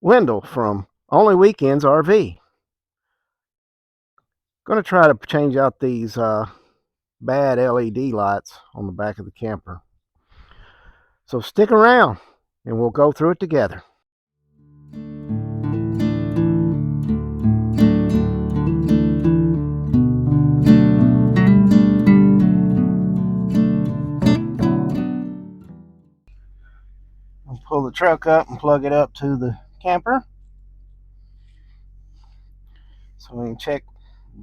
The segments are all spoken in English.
Wendell from Only Weekends RV. Going to try to change out these bad LED lights on the back of the camper. So stick around and we'll go through it together. I'll pull the truck up and plug it up to the camper so we can check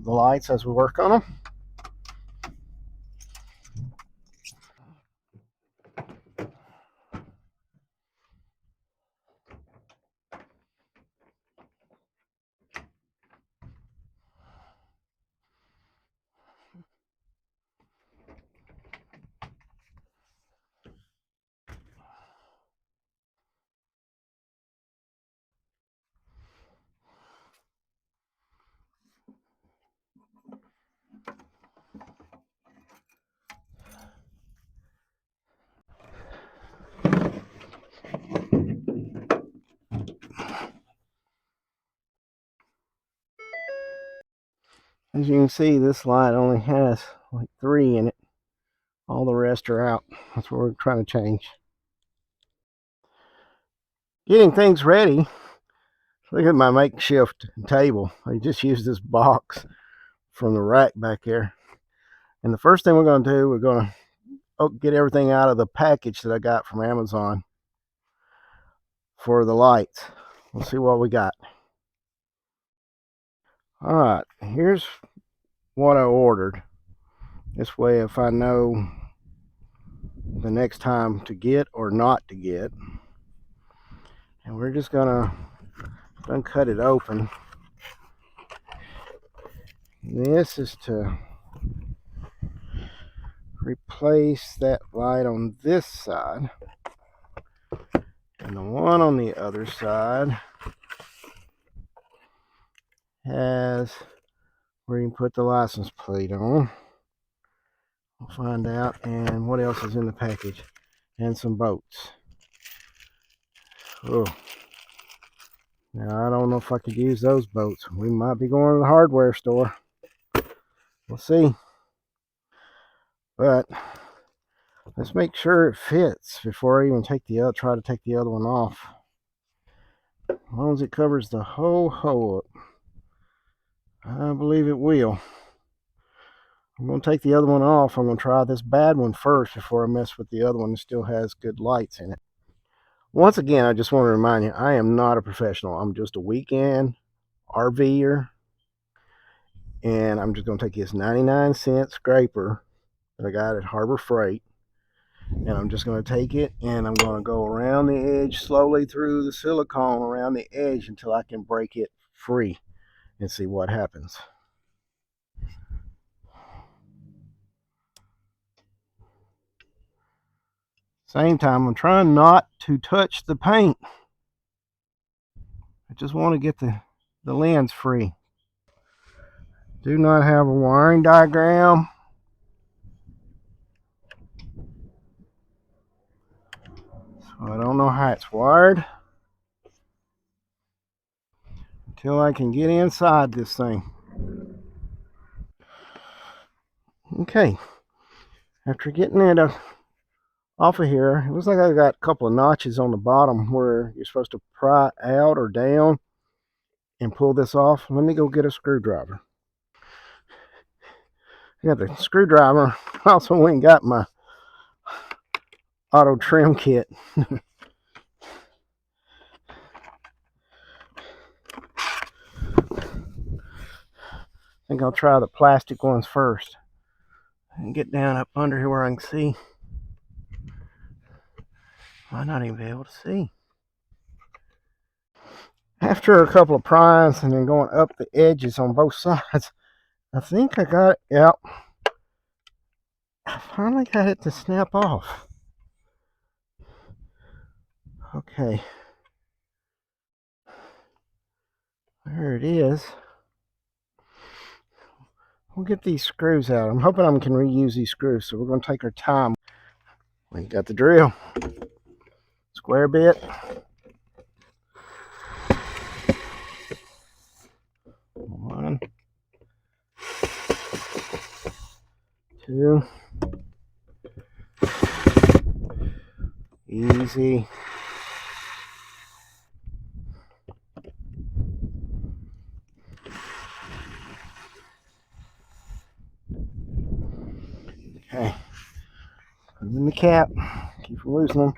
the lights as we work on them. As you can see, this light only has like 3 in it. All the rest are out. That's what we're trying to change. Getting things ready. Look at my makeshift table. I just used this box from the rack back there. And the first thing we're going to do, we're going to get everything out of the package that I got from Amazon for the lights. We'll see what we got. All right, here's what I ordered. This way, if I know the next time to get or not to get. And we're just going to cut it open. This is to replace that light on this side, and the one on the other side has where you can put the license plate on. We'll find out. And what else is in the package? And some bolts. Oh, now I don't know if I could use those bolts. We might be going to the hardware store. We'll see. But let's make sure it fits before I even try to take the other one off. As long as it covers the whole hole up, I believe it will. I'm going to take the other one off. I'm going to try this bad one first before I mess with the other one that still has good lights in it. Once again, I just want to remind you, I am not a professional. I'm just a weekend RVer. And I'm just going to take this 99-cent scraper that I got at Harbor Freight. And I'm just going to take it and I'm going to go around the edge slowly through the silicone around the edge until I can break it free and see what happens. Same time, I'm trying not to touch the paint. I just want to get the lens free. Do not have a wiring diagram. So I don't know how it's wired until I can get inside this thing. Okay, after getting it off of here, it looks like I got a couple of notches on the bottom where you're supposed to pry out or down and pull this off. Let me go get a screwdriver. I got the screwdriver. I also went and got my auto trim kit. I think I'll try the plastic ones first and get down up under here where I can see. Might not even be able to see. After a couple of pries and then going up the edges on both sides, I think I got it. Yep. I finally got it to snap off. Okay. There it is. We'll get these screws out. I'm hoping I can reuse these screws, so we're going to take our time. We got the drill. Square bit. 2. Easy. Okay. Put them in the cap. Keep from losing them.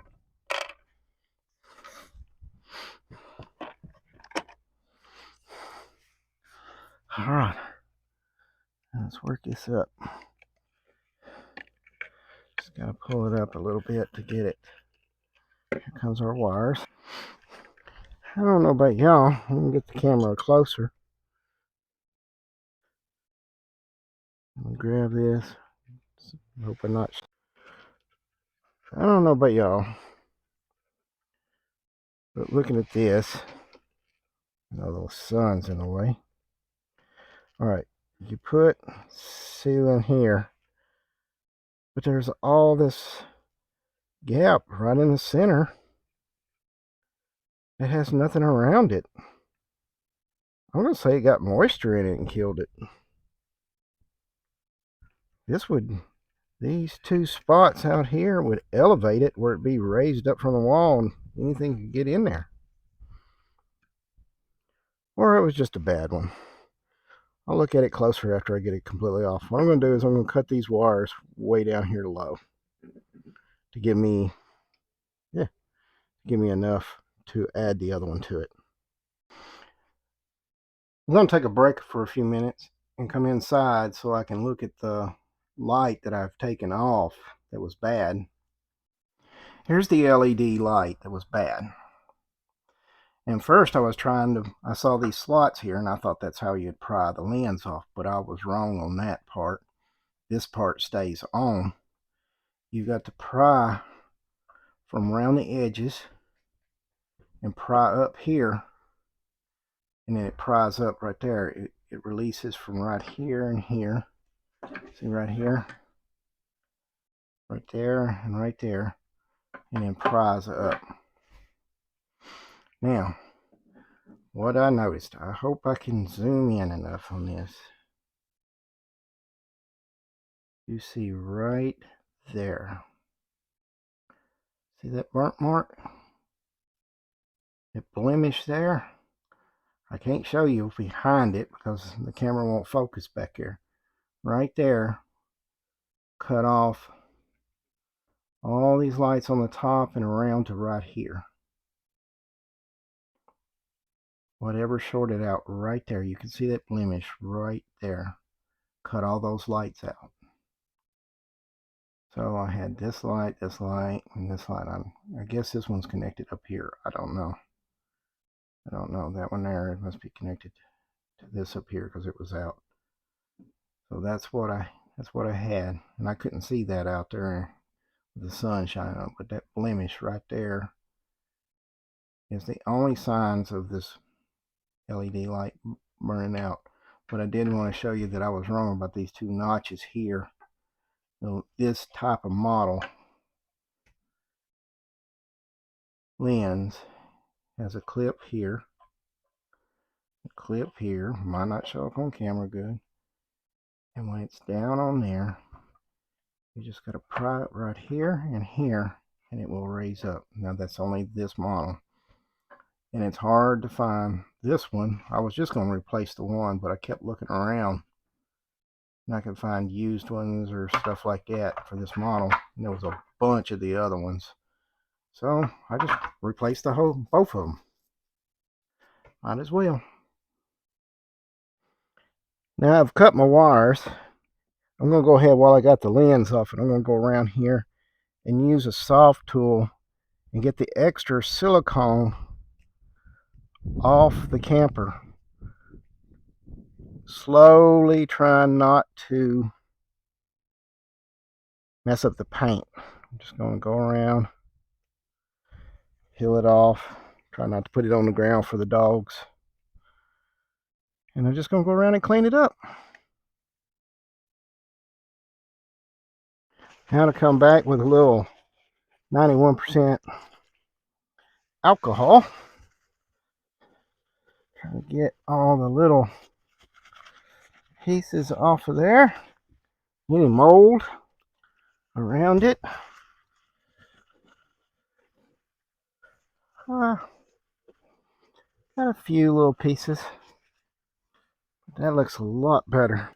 Alright. Let's work this up. Just gotta pull it up a little bit to get it. Here comes our wires. I don't know about y'all. Let me get the camera closer. Let me grab this. Hope I'm not. I don't know about y'all, but looking at this, the little sun's in the way. Alright, you put sealant here, but there's all this gap right in the center. It has nothing around it. I'm going to say it got moisture in it and killed it. These two spots out here would elevate it where it'd be raised up from the wall and anything could get in there. Or it was just a bad one. I'll look at it closer after I get it completely off. What I'm going to do is I'm going to cut these wires way down here low to give me enough to add the other one to it. I'm going to take a break for a few minutes and come inside so I can look at the light that I've taken off that was bad. Here's the LED light that was bad. And first I saw these slots here and I thought that's how you'd pry the lens off, but I was wrong on that part. This part stays on. You've got to pry from around the edges and pry up here, and then it pries up right there. It releases from right here and here. See right here, right there, and right there, and then pries up. Now, what I noticed, I hope I can zoom in enough on this. You see right there. See that burnt mark? That blemish there? I can't show you behind it because the camera won't focus back here. Right there, cut off all these lights on the top and around to right here. Whatever shorted out right there, you can see that blemish right there. Cut all those lights out. So I had this light, and this light on. I guess this one's connected up here. I don't know. That one there, it must be connected to this up here because it was out. So that's what I had, and I couldn't see that out there with the sun shining on. But that blemish right there is the only signs of this LED light burning out. But I did want to show you that I was wrong about these two notches here. So this type of model lens has a clip here, might not show up on camera good, and when it's down on there, you just got to pry it right here and here, and it will raise up. Now that's only this model, and it's hard to find this one. I was just going to replace the one, but I kept looking around and I could find used ones or stuff like that for this model, and there was a bunch of the other ones, so I just replaced both of them. Might as well. Now I've cut my wires. I'm going to go ahead while I got the lens off, and I'm going to go around here and use a soft tool and get the extra silicone off the camper. Slowly trying not to mess up the paint. I'm just going to go around, peel it off, try not to put it on the ground for the dogs. And I'm just going to go around and clean it up. Now to come back with a little 91% alcohol. Try to get all the little pieces off of there. any mold around it. Got a few little pieces. That looks a lot better.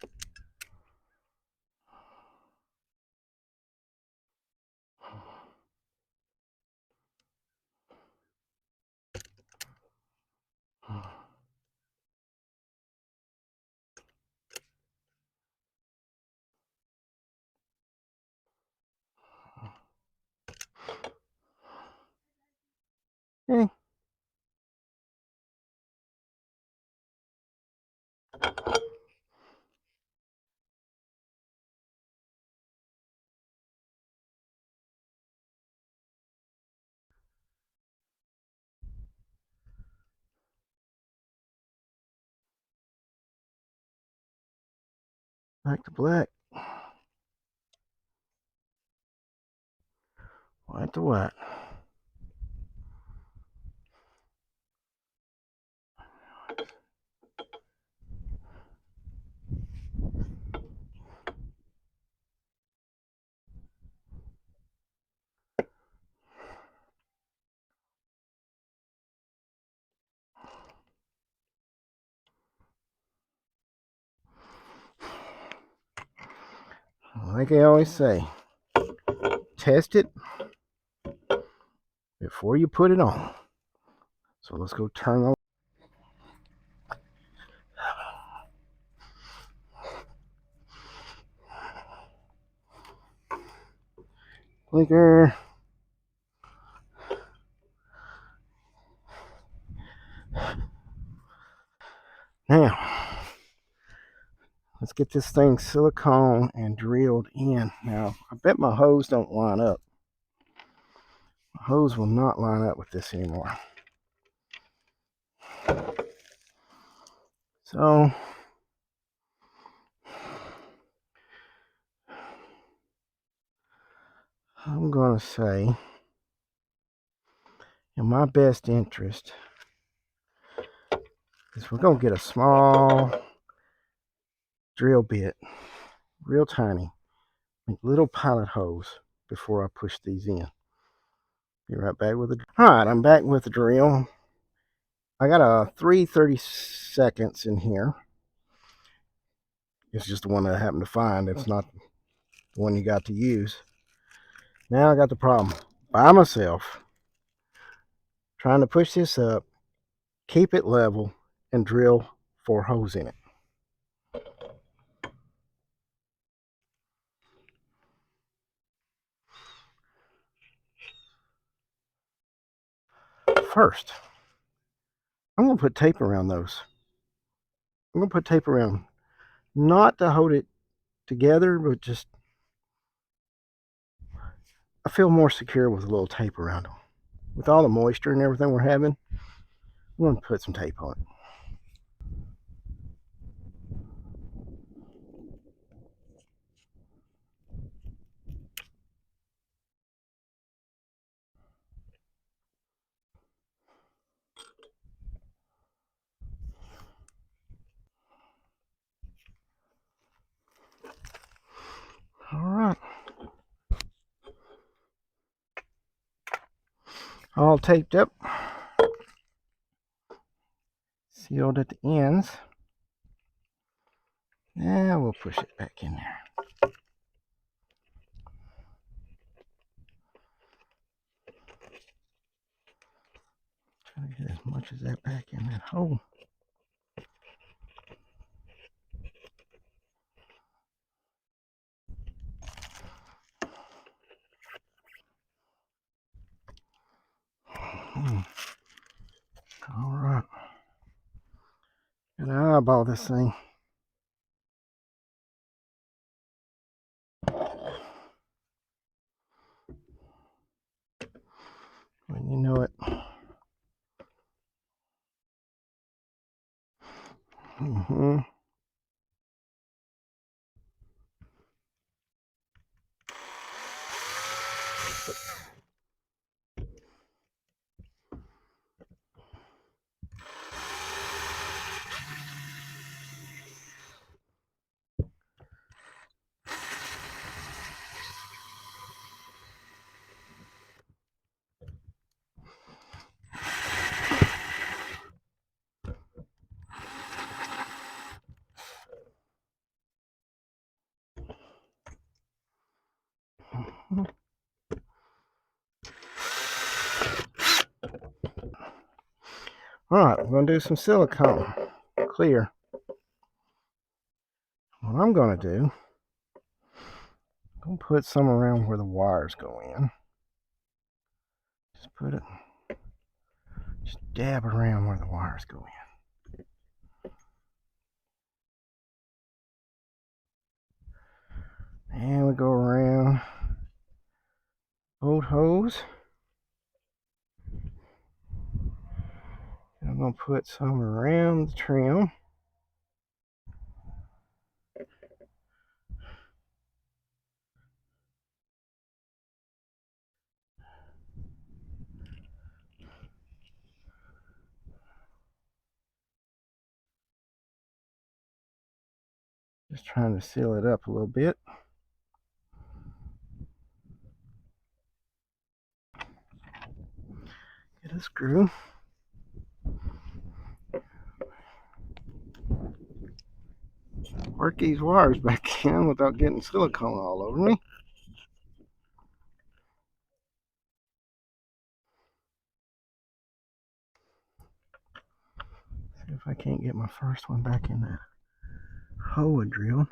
Okay. Back to black. White to white. Like I always say, test it before you put it on. So let's go turn on. Blinker. Now, let's get this thing silicone and drilled in. Now, I bet my hose don't line up. My hose will not line up with this anymore. So, I'm going to say, in my best interest, is we're going to get a small drill bit, real tiny, little pilot hose before I push these in. Be right back with it. Alright, I'm back with the drill. I got a 3/32 in here. It's just the one that I happened to find. It's not the one you got to use. Now I got the problem. By myself, trying to push this up, keep it level, and drill 4 holes in it. First, I'm going to put tape around those. I'm going to put tape around, not to hold it together, but just, I feel more secure with a little tape around them. With all the moisture and everything we're having, I'm going to put some tape on it. All right. All taped up. Sealed at the ends. Now we'll push it back in there. Try to get as much as that back in that hole. All right. Gotta eyeball this thing. When you know it. Mm-hmm. Alright, we're going to do some silicone. Clear. What I'm going to do, I'm going to put some around where the wires go in. Just put it, just dab around where the wires go in. And we go around both holes. I'm going to put some around the trim. Just trying to seal it up a little bit. Get a screw. Work these wires back in without getting silicone all over me. See if I can't get my first one back in that hole I drilled.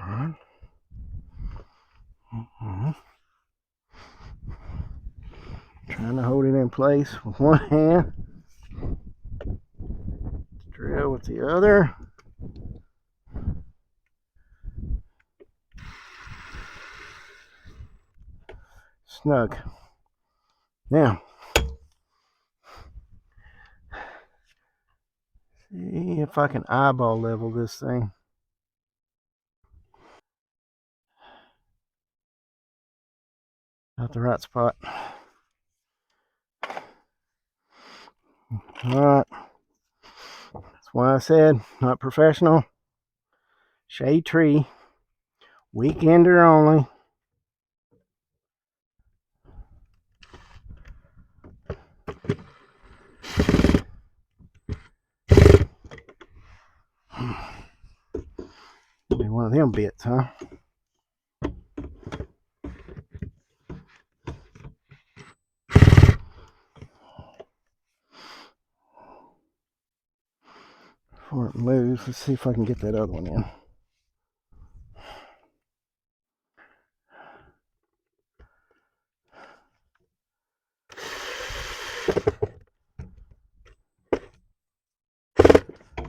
Alright. Trying to hold it in place with one hand. Drill with the other. Snug. Now, see if I can eyeball level this thing. Not the right spot. Alright. That's why I said not professional. Shade tree. Weekender only. Be one of them bits, huh? Before it moves, let's see if I can get that other one in.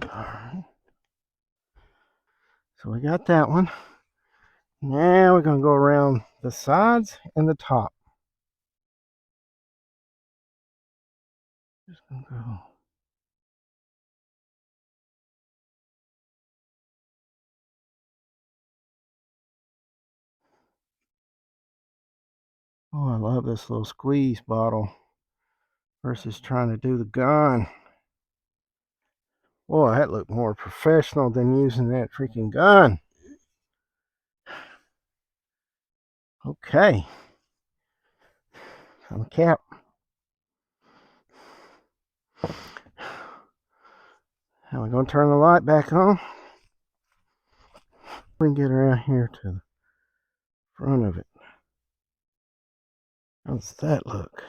Alright. So we got that one. Now we're going to go around the sides and the top. Just going to go. Oh, I love this little squeeze bottle versus trying to do the gun. Boy, that looked more professional than using that freaking gun. Okay. On the cap. Now we're going to turn the light back on. We can get around here to the front of it. How's that look?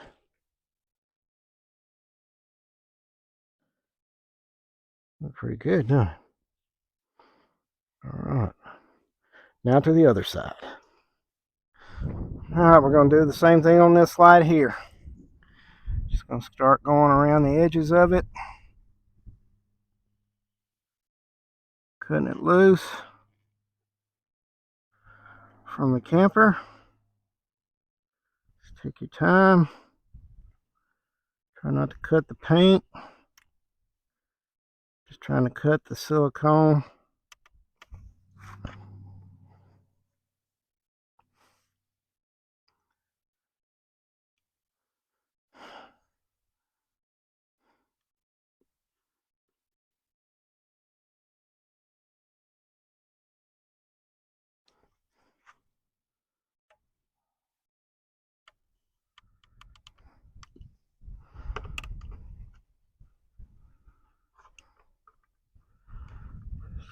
Look pretty good, doesn't it? Alright. Now to the other side. Alright, we're going to do the same thing on this slide here. Just going to start going around the edges of it. Cutting it loose from the camper. Just take your time. Try not to cut the paint. Just trying to cut the silicone.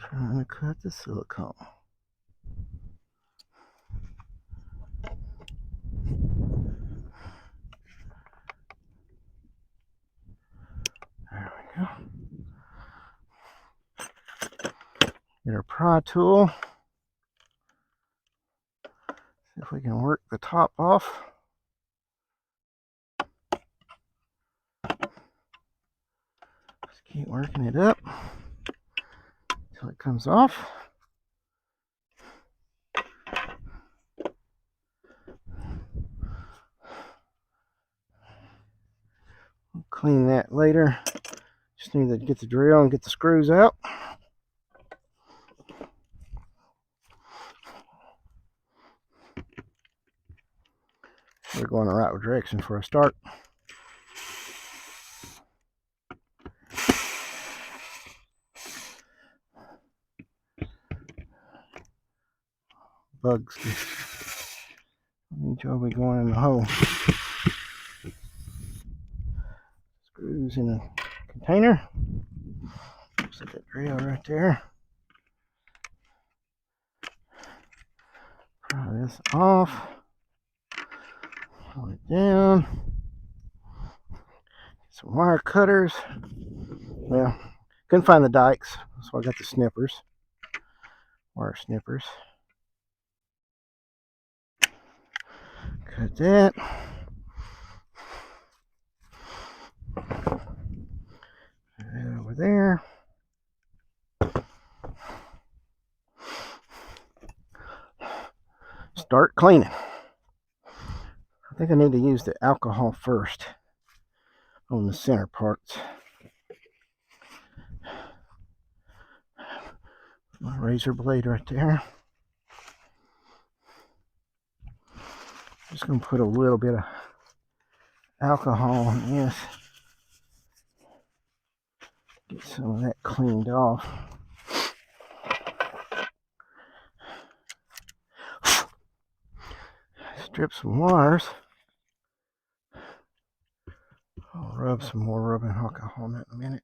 Trying to cut the silicone. Get our pry tool. See if we can work the top off. Just keep working it up until it comes off. We'll clean that later. Just need to get the drill and get the screws out. We're going the right direction for a start. Bugs. Each will be going in the hole. Screws in a container. Set that drill right there. Pry this off. Pull it down. Some wire cutters. Well, couldn't find the dikes, so I got the snippers. Wire snippers. Cut that. Right over there. Start cleaning. I think I need to use the alcohol first on the center parts. My razor blade right there. Just gonna put a little bit of alcohol on this. Get some of that cleaned off. Strip some wires. I'll rub some more rubbing alcohol on that in a minute.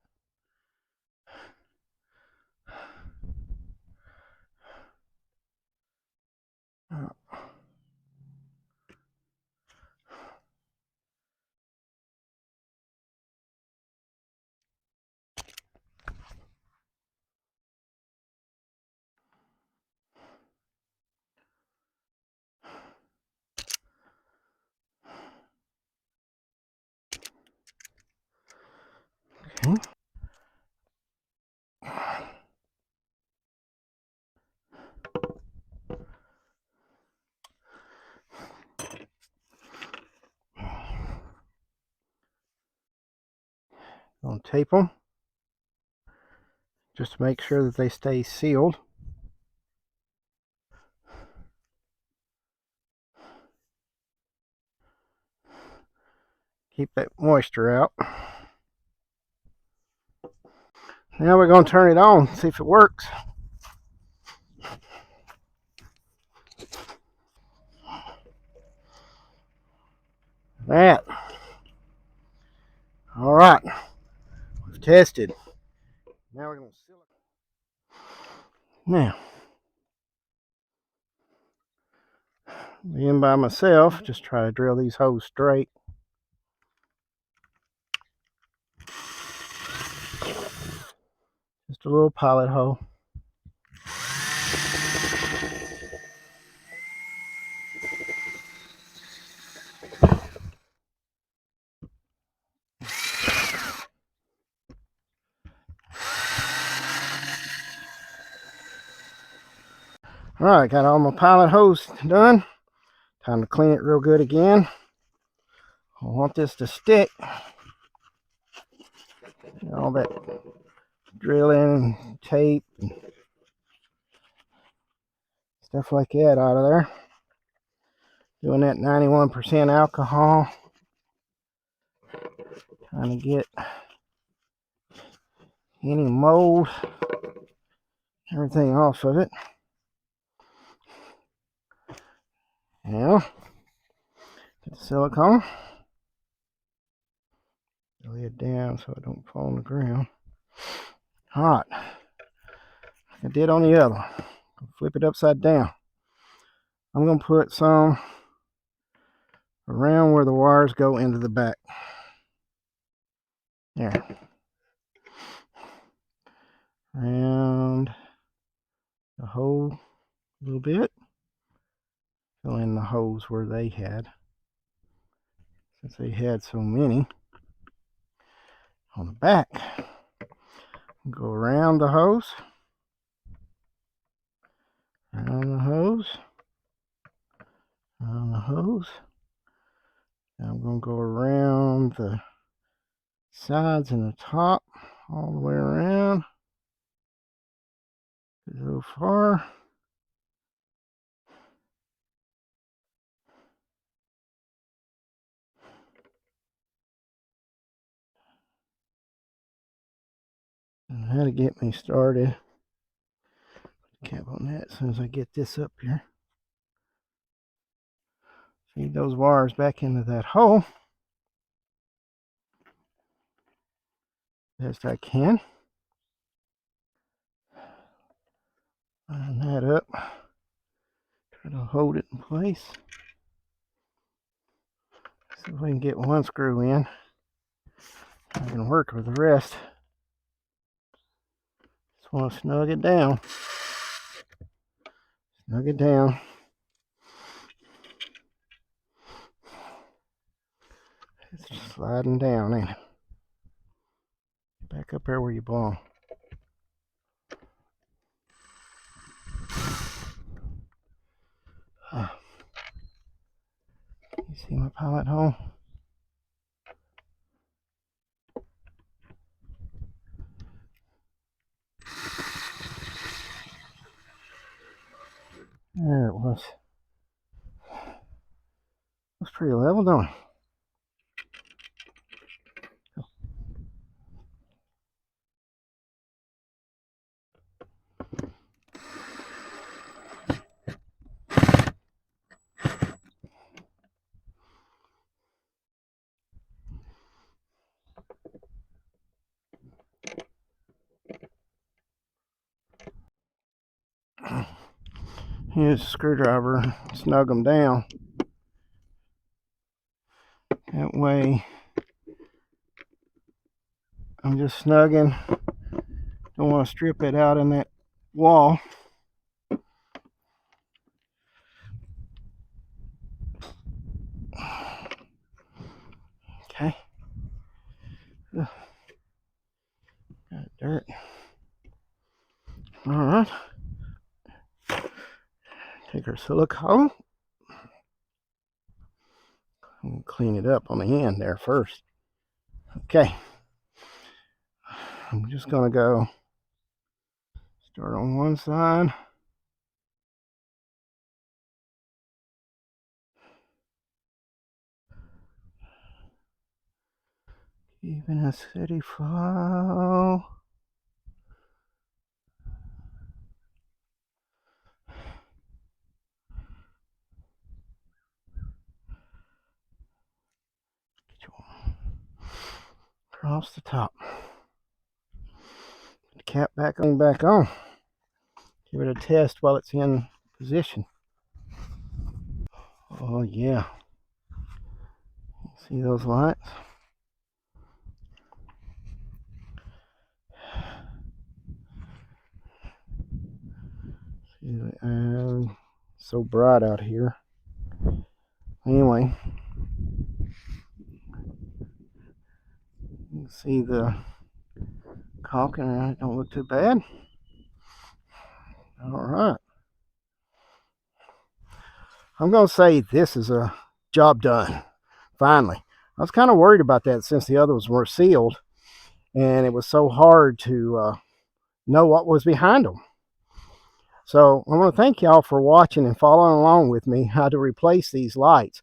Okay. Gonna tape them just to make sure that they stay sealed. Keep that moisture out. Now we're going to turn it on, see if it works. That. All right. We've tested. Now we're going to seal it. Now, being by myself, just try to drill these holes straight. Just a little pilot hole. All right, got all my pilot holes done. Time to clean it real good again. I want this to stick. All that drilling and tape and stuff like that out of there. Doing that 91% alcohol. Trying to get any mold, everything off of it. Now, get the silicone. Lay it down so it don't fall on the ground. Hot. Like I did on the other one. Flip it upside down. I'm going to put some around where the wires go into the back. There. Around the hole a little bit. Fill in the holes where they had, since they had so many. On the back, go around the hose, around the hose, around the hose. Now I'm going to go around the sides and the top, all the way around. So far. And how to get me started. Cap on that as soon as I get this up here. Feed those wires back into that hole best I can. Line that up. Try to hold it in place. See if we can get one screw in. I can work with the rest. Just want to snug it down. Snug it down. It's just sliding down, ain't it? Back up there where you belong. You see my pilot hole? There it was. Looks pretty level, don't it? Here's a screwdriver, snug them down. That way, I'm just snugging. Don't want to strip it out in that wall. Okay. Ugh. Got dirt. All right. Take our silicone. We'll clean it up on the end there first. Okay. I'm just going to go start on one side. Keeping a steady flow. Across the top. Put the cap back on. Give it a test while it's in position. Oh yeah. See those lights? See, so bright out here. Anyway, you can see the caulking around it don't look too bad. All right. I'm going to say this is a job done. Finally. I was kind of worried about that since the others were sealed and it was so hard to know what was behind them. So I want to thank y'all for watching and following along with me how to replace these lights.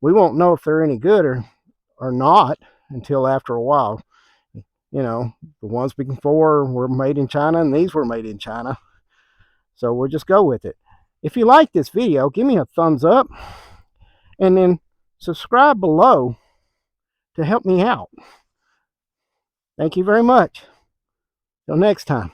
We won't know if they're any good or not until after a while. You know, the ones before were made in China and these were made in China. So we'll just go with it. If you like this video, give me a thumbs up and then subscribe below to help me out. Thank you very much. Till next time.